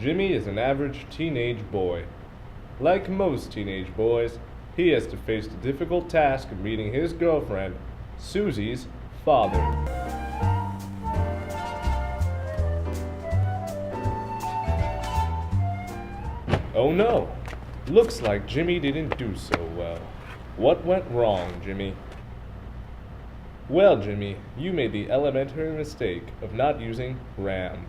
Jimmy is an average teenage boy. Like most teenage boys, he has to face the difficult task of meeting his girlfriend, Susie's father. Oh no! Looks like Jimmy didn't do so well. What went wrong, Jimmy? Well, Jimmy, you made the elementary mistake of not using RAM.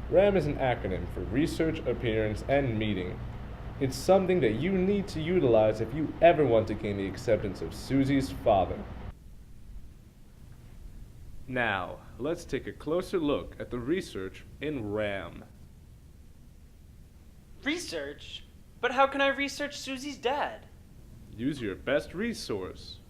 RAM is an acronym for Research, Appearance, and Meeting. It's something that you need to utilize if you ever want to gain the acceptance of Susie's father. Now, let's take a closer look at the research in RAM. Research? But how can I research Susie's dad? Use your best resource.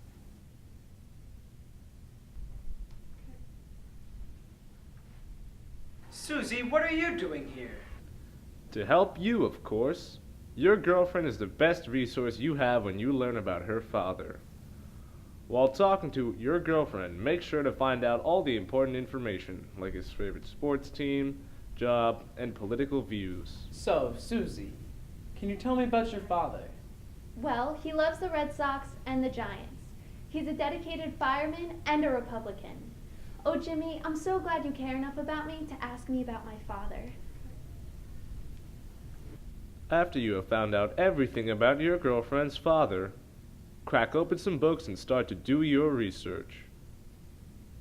Susie, what are you doing here? To help you, of course. Your girlfriend is the best resource you have when you learn about her father. While talking to your girlfriend, make sure to find out all the important information, like his favorite sports team, job, and political views. So, Susie, can you tell me about your father? Well, he loves the Red Sox and the Giants. He's a dedicated fireman and a Republican. Oh, Jimmy, I'm so glad you care enough about me to ask me about my father. After you have found out everything about your girlfriend's father, crack open some books and start to do your research.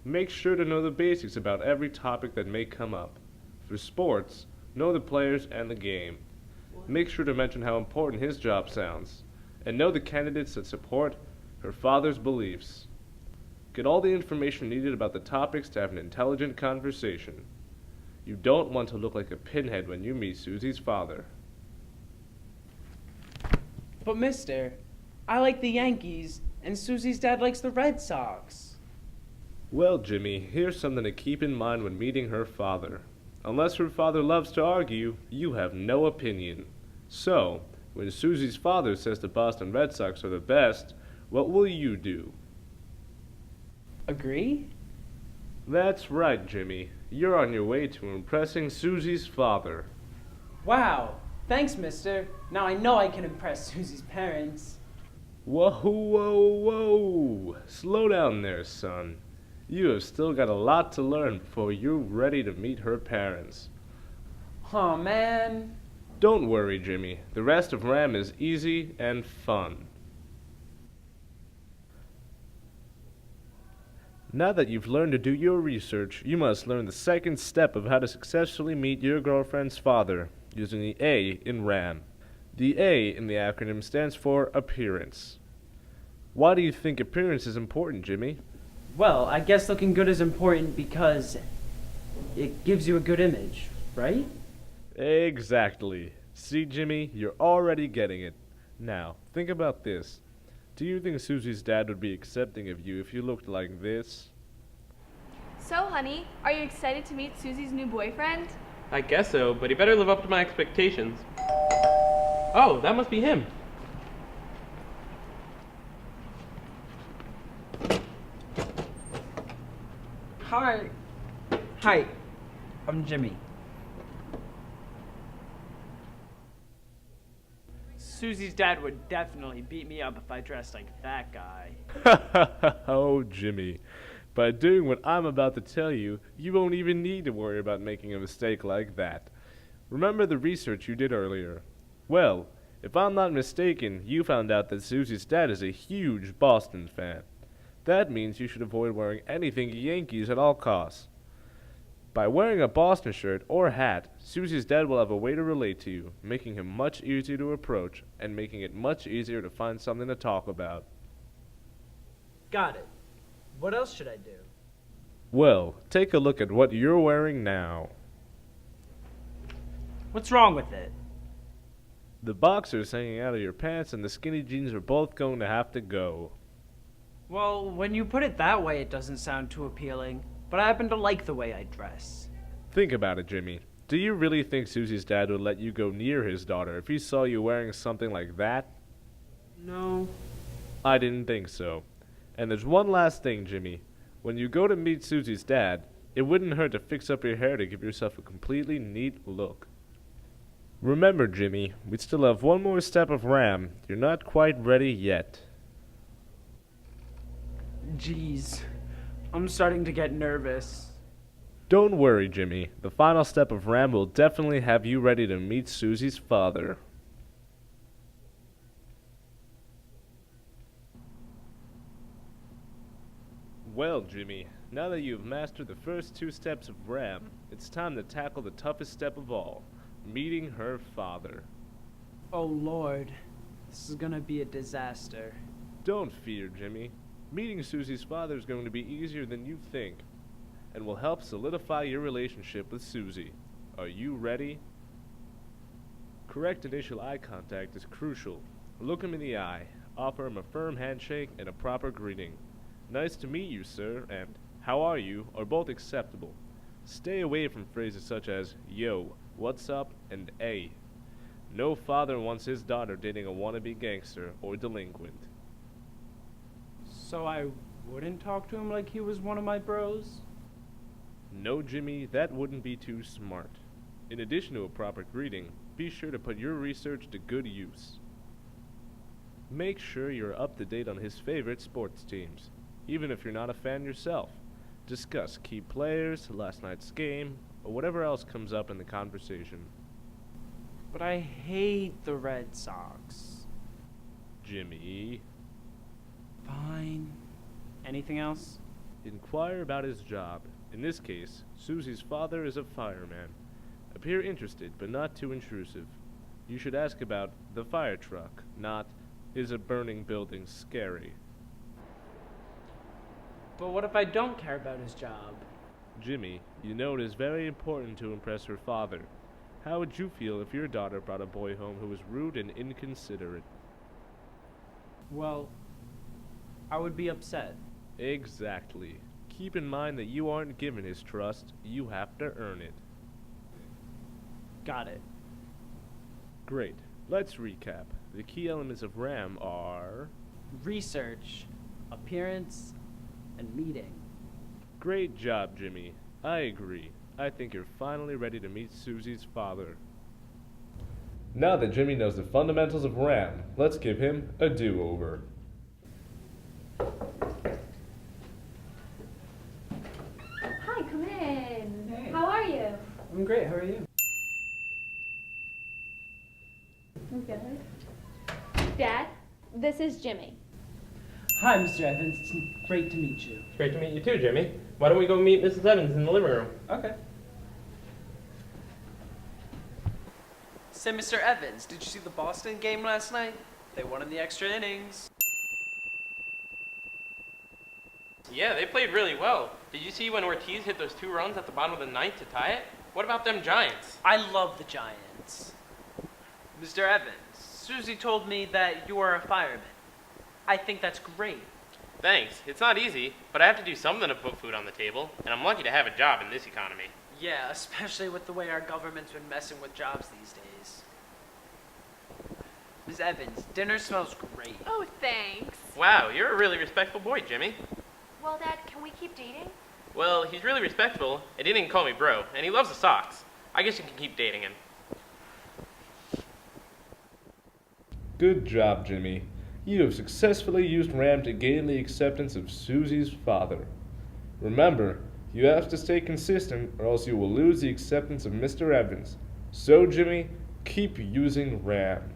Make sure to know the basics about every topic that may come up. For sports, know the players and the game. Make sure to mention how important his job sounds, and know the candidates that support her father's beliefs. Get all the information needed about the topics to have an intelligent conversation. You don't want to look like a pinhead when you meet Susie's father. But mister, I like the Yankees, and Susie's dad likes the Red Sox. Well, Jimmy, here's something to keep in mind when meeting her father. Unless her father loves to argue, you have no opinion. So, when Susie's father says the Boston Red Sox are the best, what will you do? Agree? That's right, Jimmy. You're on your way to impressing Susie's father. Wow, thanks, mister. Now I know I can impress Susie's parents. Whoa, whoa, whoa! Slow down there, son. You have still got a lot to learn before you're ready to meet her parents. Aw, man. Don't worry, Jimmy. The rest of RAM is easy and fun. Now that you've learned to do your research, you must learn the second step of how to successfully meet your girlfriend's father, using the A in RAM. The A in the acronym stands for Appearance. Why do you think appearance is important, Jimmy? Well, I guess looking good is important because it gives you a good image, right? Exactly. See, Jimmy, you're already getting it. Now, think about this. Do you think Susie's dad would be accepting of you if you looked like this? So, honey, are you excited to meet Susie's new boyfriend? I guess so, but he better live up to my expectations. Oh, that must be him. Hi. Hi. I'm Jimmy. Susie's dad would definitely beat me up if I dressed like that guy. Oh, Jimmy. By doing what I'm about to tell you, you won't even need to worry about making a mistake like that. Remember the research you did earlier? Well, if I'm not mistaken, you found out that Susie's dad is a huge Boston fan. That means you should avoid wearing anything Yankees at all costs. By wearing a Boston shirt or hat, Susie's dad will have a way to relate to you, making him much easier to approach and making it much easier to find something to talk about. Got it. What else should I do? Well, take a look at what you're wearing now. What's wrong with it? The boxers hanging out of your pants and the skinny jeans are both going to have to go. Well, when you put it that way, it doesn't sound too appealing. But I happen to like the way I dress. Think about it, Jimmy. Do you really think Susie's dad would let you go near his daughter if he saw you wearing something like that? No. I didn't think so. And there's one last thing, Jimmy. When you go to meet Susie's dad, it wouldn't hurt to fix up your hair to give yourself a completely neat look. Remember, Jimmy, we still have one more step of RAM. You're not quite ready yet. Jeez, I'm starting to get nervous. Don't worry, Jimmy. The final step of RAM will definitely have you ready to meet Susie's father. Well, Jimmy, now that you've mastered the first 2 steps of RAM, it's time to tackle the toughest step of all, meeting her father. Oh Lord, this is gonna be a disaster. Don't fear, Jimmy. Meeting Susie's father is going to be easier than you think, and will help solidify your relationship with Susie. Are you ready? Correct initial eye contact is crucial. Look him in the eye, offer him a firm handshake and a proper greeting. Nice to meet you, sir, and how are you are both acceptable. Stay away from phrases such as yo, what's up, and ay. No father wants his daughter dating a wannabe gangster or delinquent. So I wouldn't talk to him like he was one of my bros? No, Jimmy, that wouldn't be too smart. In addition to a proper greeting, be sure to put your research to good use. Make sure you're up to date on his favorite sports teams, even if you're not a fan yourself. Discuss key players, last night's game, or whatever else comes up in the conversation. But I hate the Red Sox. Jimmy, Fine. Anything else? inquire about his job. In this case, Susie's father is a fireman. Appear interested, but not too intrusive. You should ask about the fire truck, not, is a burning building scary? But what if I don't care about his job? Jimmy, you know it is very important to impress her father. How would you feel if your daughter brought a boy home who was rude and inconsiderate? Well, I would be upset. Exactly. Keep in mind that you aren't given his trust, you have to earn it. Got it. Great. Let's recap. The key elements of RAM are... Research, appearance, and meeting. Great job, Jimmy. I agree. I think you're finally ready to meet Susie's father. Now that Jimmy knows the fundamentals of RAM, let's give him a do-over. Hi, come in. Hey. How are you? I'm great. How are you? I'm good. Dad, this is Jimmy. Hi, Mr. Evans. It's great to meet you. Great to meet you too, Jimmy. Why don't we go meet Mrs. Evans in the living room? Okay. Say, Mr. Evans, did you see the Boston game last night? They won in the extra innings. Yeah, they played really well. Did you see when Ortiz hit those 2 runs at the bottom of the ninth to tie it? What about them Giants? I love the Giants. Mr. Evans, Susie told me that you are a fireman. I think that's great. Thanks. It's not easy, but I have to do something to put food on the table, and I'm lucky to have a job in this economy. Yeah, especially with the way our government's been messing with jobs these days. Ms. Evans, dinner smells great. Oh, thanks. Wow, you're a really respectful boy, Jimmy. Well, Dad, can we keep dating? Well, he's really respectful, and he didn't call me bro, and he loves the Sox. I guess you can keep dating him. Good job, Jimmy. You have successfully used RAM to gain the acceptance of Susie's father. Remember, you have to stay consistent or else you will lose the acceptance of Mr. Evans. So, Jimmy, keep using RAM.